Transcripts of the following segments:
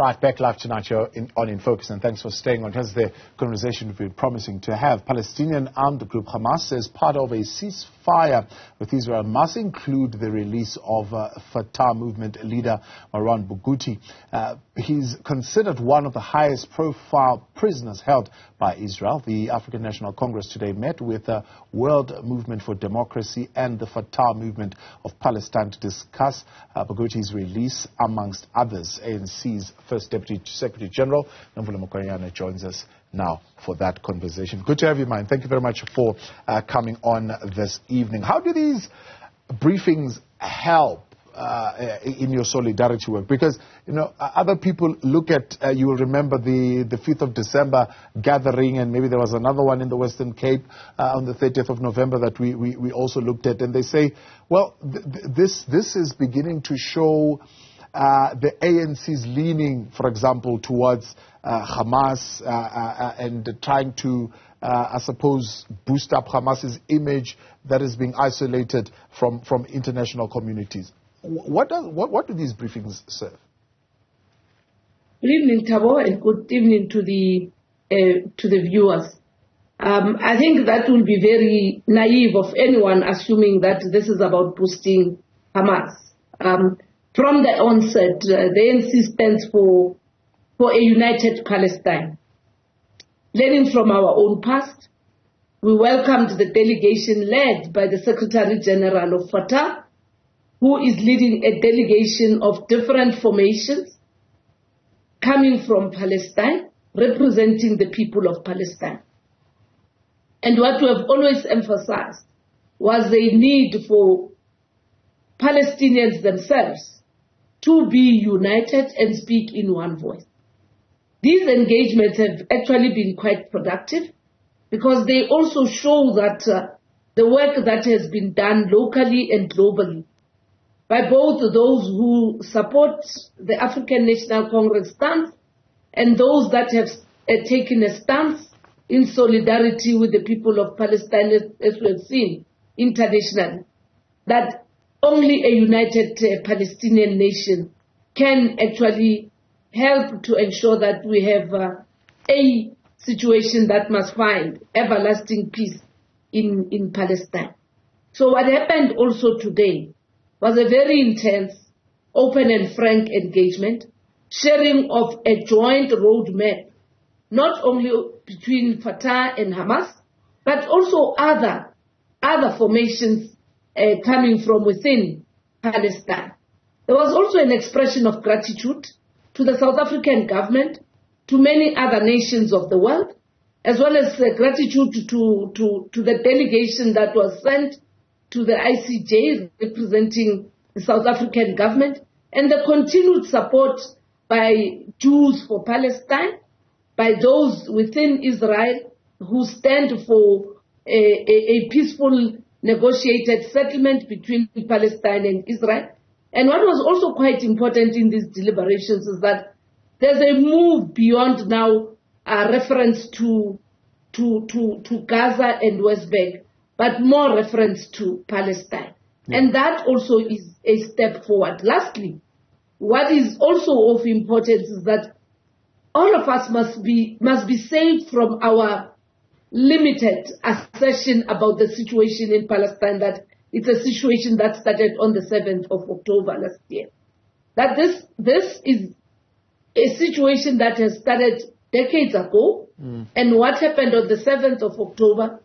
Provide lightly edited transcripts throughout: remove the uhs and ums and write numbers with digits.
Right, back live tonight here on In Focus, and thanks for staying on. Here's the conversation we've been promising to have. Palestinian armed group Hamas says part of a ceasefire with Israel must include the release of Fatah movement leader Marwan Barghouti. He's considered one of the highest profile prisoners held by Israel. The African National Congress today met with the World Movement for Democracy and the Fatah movement of Palestine to discuss Barghouti's release, amongst others. ANC's First Deputy Secretary General Nomvula Mokonyane joins us now for that conversation. Good to have you, man. Thank you very much for coming on this evening. How do these briefings help in your solidarity work? Because, you know, other people look at, you will remember the 5th of December gathering, and maybe there was another one in the Western Cape on the 30th of November that we also looked at, and they say, well, this is beginning to show the ANC's leaning, for example, towards Hamas and trying to, I suppose, boost up Hamas's image that is being isolated from international communities. What do these briefings serve? Good evening, Thabo, and good evening to the viewers. I think that will be very naive of anyone assuming that this is about boosting Hamas. From the onset, the ANC stands for a united Palestine. Learning from our own past, we welcomed the delegation led by the Secretary General of Fatah, who is leading a delegation of different formations coming from Palestine, representing the people of Palestine. And what we have always emphasized was the need for Palestinians themselves to be united and speak in one voice. These engagements have actually been quite productive because they also show that the work that has been done locally and globally by both those who support the African National Congress stance and those that have taken a stance in solidarity with the people of Palestine, as we have seen internationally, that only a united Palestinian nation can actually help to ensure that we have a situation that must find everlasting peace in Palestine. So what happened also today was a very intense, open and frank engagement, sharing of a joint roadmap, not only between Fatah and Hamas, but also other formations coming from within Palestine. There was also an expression of gratitude to the South African government, to many other nations of the world, as well as gratitude to the delegation that was sent to the ICJ representing the South African government, and the continued support by Jews for Palestine, by those within Israel who stand for a peaceful negotiated settlement between Palestine and Israel. And what was also quite important in these deliberations is that there's a move beyond now reference to Gaza and West Bank, but more reference to Palestine. Yeah. And that also is a step forward. Lastly, what is also of importance is that all of us must be saved from our limited assertion about the situation in Palestine, that it's a situation that started on the 7th of October last year. That this is a situation that has started decades ago, and what happened on the 7th of October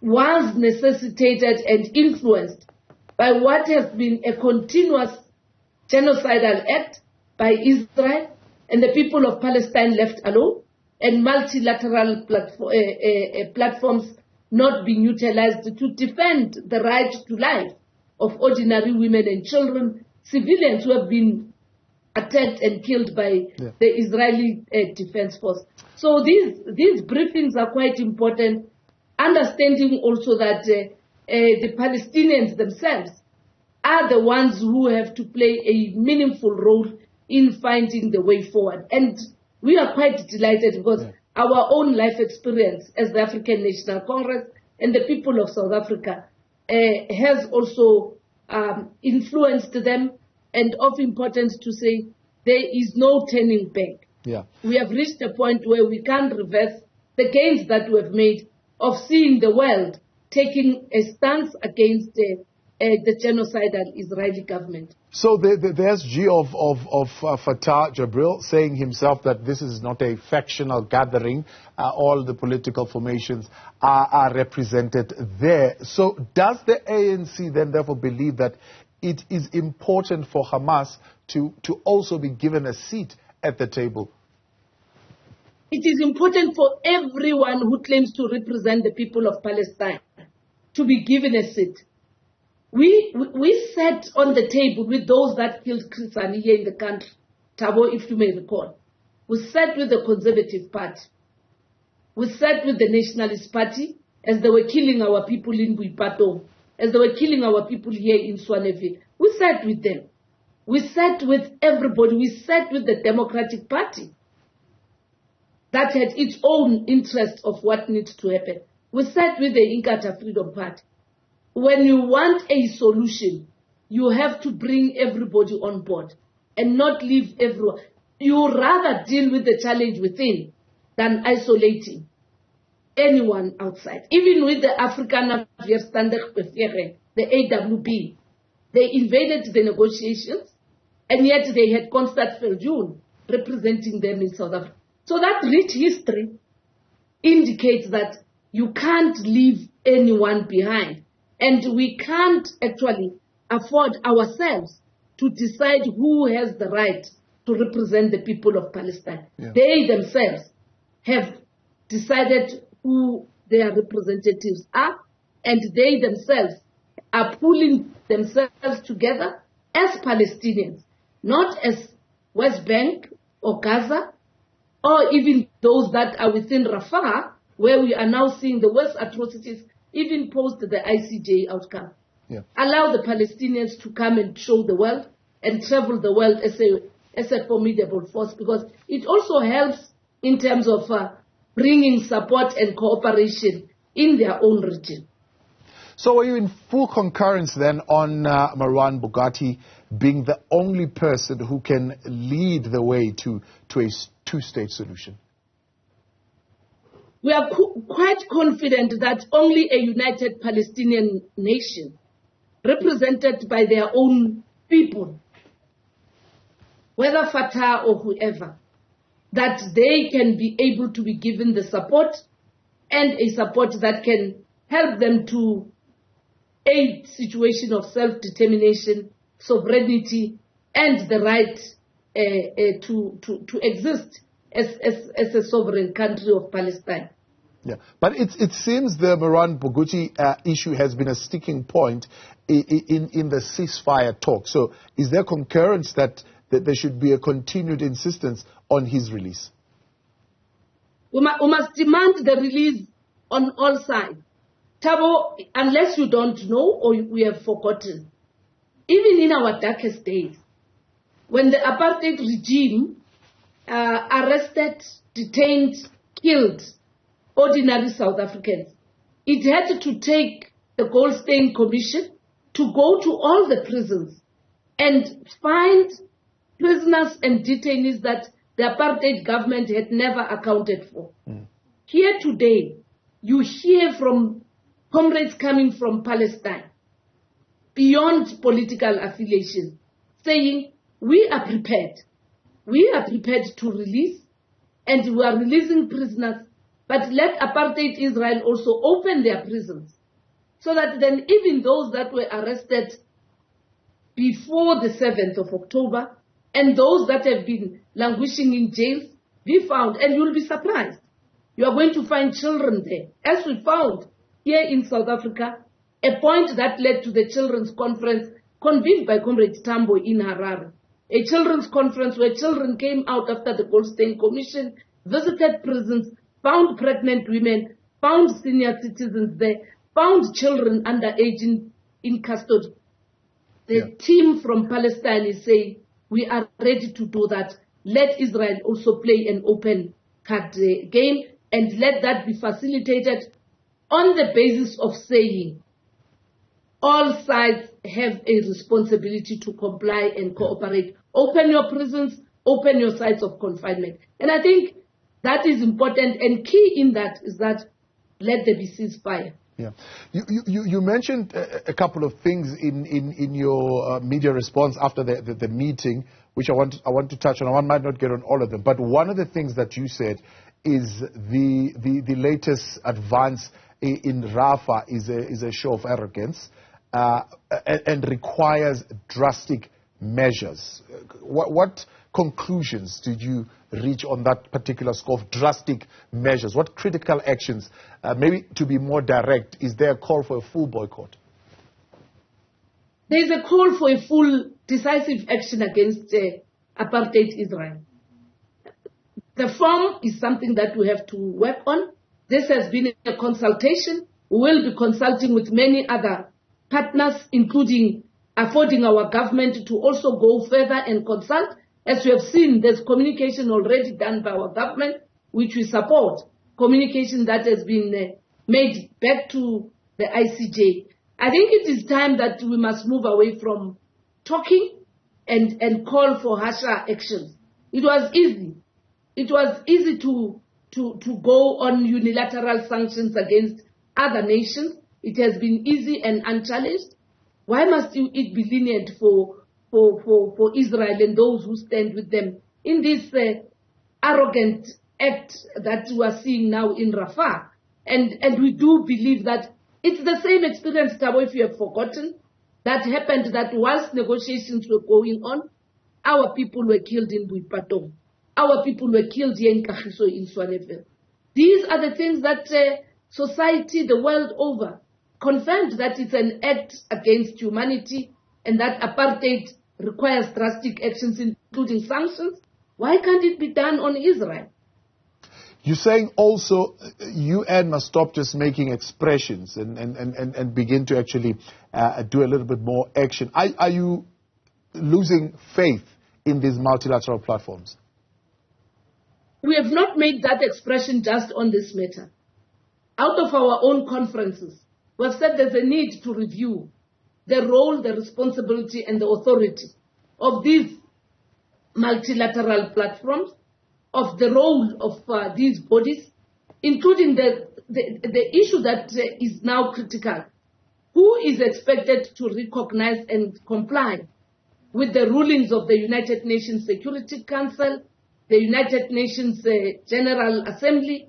was necessitated and influenced by what has been a continuous genocidal act by Israel and the people of Palestine left alone, and multilateral platforms not being utilized to defend the right to life of ordinary women and children, civilians who have been attacked and killed by the Israeli Defense Force. So these briefings are quite important, understanding also that the Palestinians themselves are the ones who have to play a meaningful role in finding the way forward. And we are quite delighted because our own life experience as the African National Congress and the people of South Africa has also influenced them, and of importance to say there is no turning back. Yeah. We have reached a point where we can't reverse the gains that we have made of seeing the world taking a stance against the genocidal Israeli government. So the SG of Fatah, Jabril, saying himself that this is not a factional gathering. All the political formations are represented there. So does the ANC then therefore believe that it is important for Hamas to also be given a seat at the table? It is important for everyone who claims to represent the people of Palestine to be given a seat. We sat on the table with those that killed Chris here in the country, Thabo, if you may recall. We sat with the Conservative Party. We sat with the Nationalist Party as they were killing our people in Buipato, as they were killing our people here in Swaneville. We sat with them. We sat with everybody. We sat with the Democratic Party that had its own interest of what needs to happen. We sat with the Inkatha Freedom Party. When you want a solution, you have to bring everybody on board and not leave everyone. You rather deal with the challenge within than isolating anyone outside. Even with the African the AWB, they invaded the negotiations, and yet they had Constant Viljoen representing them in South Africa. So that rich history indicates that you can't leave anyone behind. And we can't actually afford ourselves to decide who has the right to represent the people of Palestine. Yeah. They themselves have decided who their representatives are, and they themselves are pulling themselves together as Palestinians, not as West Bank or Gaza, or even those that are within Rafah, where we are now seeing the worst atrocities even post the ICJ outcome. Yeah. Allow the Palestinians to come and show the world and travel the world as a formidable force, because it also helps in terms of bringing support and cooperation in their own region. So are you in full concurrence then on Marwan Barghouti being the only person who can lead the way to a two-state solution? We are quite confident that only a united Palestinian nation, represented by their own people, whether Fatah or whoever, that they can be able to be given the support, and a support that can help them to aid situation of self-determination, sovereignty, and the right to exist as a sovereign country of Palestine. Yeah, but it seems the Marwan Barghouti issue has been a sticking point in the ceasefire talk. So is there concurrence that there should be a continued insistence on his release? We must demand the release on all sides. Thabo, unless you don't know or we have forgotten, even in our darkest days, when the apartheid regime arrested, detained, killed ordinary South Africans, it had to take the Goldstein Commission to go to all the prisons and find prisoners and detainees that the apartheid government had never accounted for. Here today, you hear from comrades coming from Palestine, beyond political affiliation, saying, we are prepared. We are prepared to release, and we are releasing prisoners, but let apartheid Israel also open their prisons, so that then even those that were arrested before the 7th of October, and those that have been languishing in jails, be found. And you'll be surprised. You are going to find children there, as we found here in South Africa, a point that led to the children's conference convened by Comrade Tambo in Harare. A children's conference where children came out after the Goldstein Commission, visited prisons, found pregnant women, found senior citizens there, found children underage in custody. The team from Palestine is saying, we are ready to do that. Let Israel also play an open card game, and let that be facilitated on the basis of saying all sides have a responsibility to comply and cooperate. Open your prisons, open your sites of confinement. And I think that is important, and key in that is that let there be ceasefire. Yeah, you mentioned a couple of things in your media response after the meeting, which I want to touch on. I might not get on all of them, but one of the things that you said is the latest advance in Rafah is a show of arrogance and requires drastic measures. What conclusions did you reach on that particular score of drastic measures? What critical actions, maybe to be more direct, is there a call for a full boycott? There is a call for a full decisive action against apartheid Israel. The form is something that we have to work on. This has been a consultation. We will be consulting with many other partners, including affording our government to also go further and consult. As you have seen, there's communication already done by our government, which we support, communication that has been made back to the ICJ. I think it is time that we must move away from talking and call for harsher actions. It was easy. It was easy to go on unilateral sanctions against other nations. It has been easy and unchallenged. Why must it be lenient for Israel and those who stand with them in this arrogant act that we are seeing now in Rafah? And we do believe that it's the same experience, Tabo, if you have forgotten, that happened that whilst negotiations were going on, our people were killed in Buipatong. Our people were killed here in Kagiso, in Swanevel. These are the things that society the world over confirmed that it's an act against humanity and that apartheid requires drastic actions, including sanctions. Why can't it be done on Israel? You're saying also UN must stop just making expressions and begin to actually do a little bit more action. Are you losing faith in these multilateral platforms? We have not made that expression just on this matter. Out of our own conferences, we have said there's a need to review the role, the responsibility, and the authority of these multilateral platforms, of the role of these bodies, including the issue that is now critical. Who is expected to recognize and comply with the rulings of the United Nations Security Council, the United Nations General Assembly,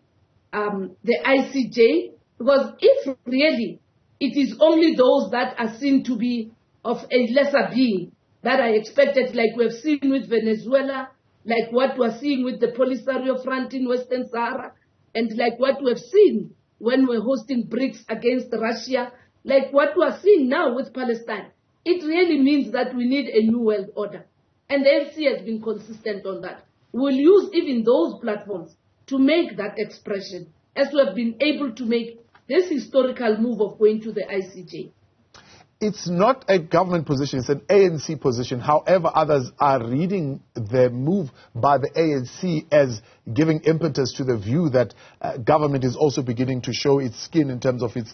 the ICJ? Because if really it is only those that are seen to be of a lesser being that are expected, like we have seen with Venezuela, like what we're seeing with the Polisario Front in Western Sahara, and like what we have seen when we're hosting BRICS against Russia, like what we're seeing now with Palestine. It really means that we need a new world order. And the ANC has been consistent on that. We'll use even those platforms to make that expression, as we have been able to make this historical move of going to the ICJ. It's not a government position, it's an ANC position. However, others are reading the move by the ANC as giving impetus to the view that government is also beginning to show its skin in terms of its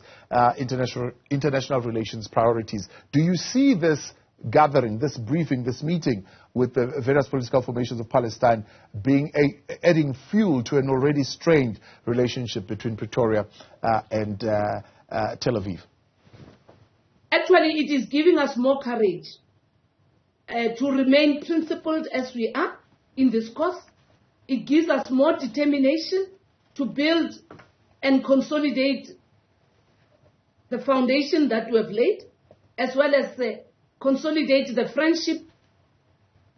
international relations priorities. Do you see this gathering, this briefing, this meeting with the various political formations of Palestine being adding fuel to an already strained relationship between Pretoria and Tel Aviv? Actually, it is giving us more courage to remain principled as we are in this cause. It gives us more determination to build and consolidate the foundation that we have laid, as well as consolidate the friendship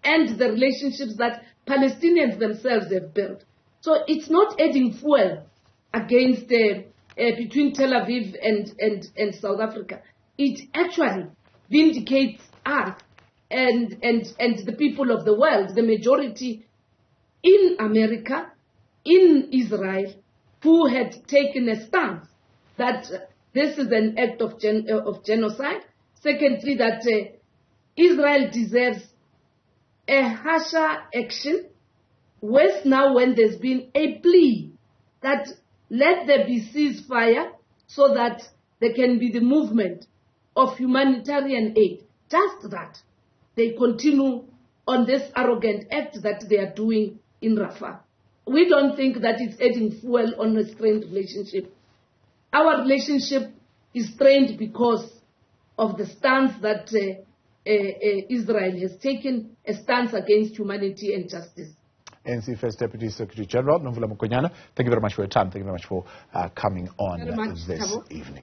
and the relationships that Palestinians themselves have built. So it's not adding fuel against between Tel Aviv and South Africa. It actually vindicates us and the people of the world, the majority in America, in Israel, who had taken a stance that this is an act of genocide. Secondly, that Israel deserves a harsher action. Worse now when there's been a plea that let there be ceasefire so that there can be the movement of humanitarian aid. Just that. They continue on this arrogant act that they are doing in Rafah. We don't think that it's adding fuel on a strained relationship. Our relationship is strained because of the stance that Israel has taken, a stance against humanity and justice. ANC First Deputy Secretary General Nomvula Mokonyane, thank you very much for your time. Thank you very much for coming on this evening.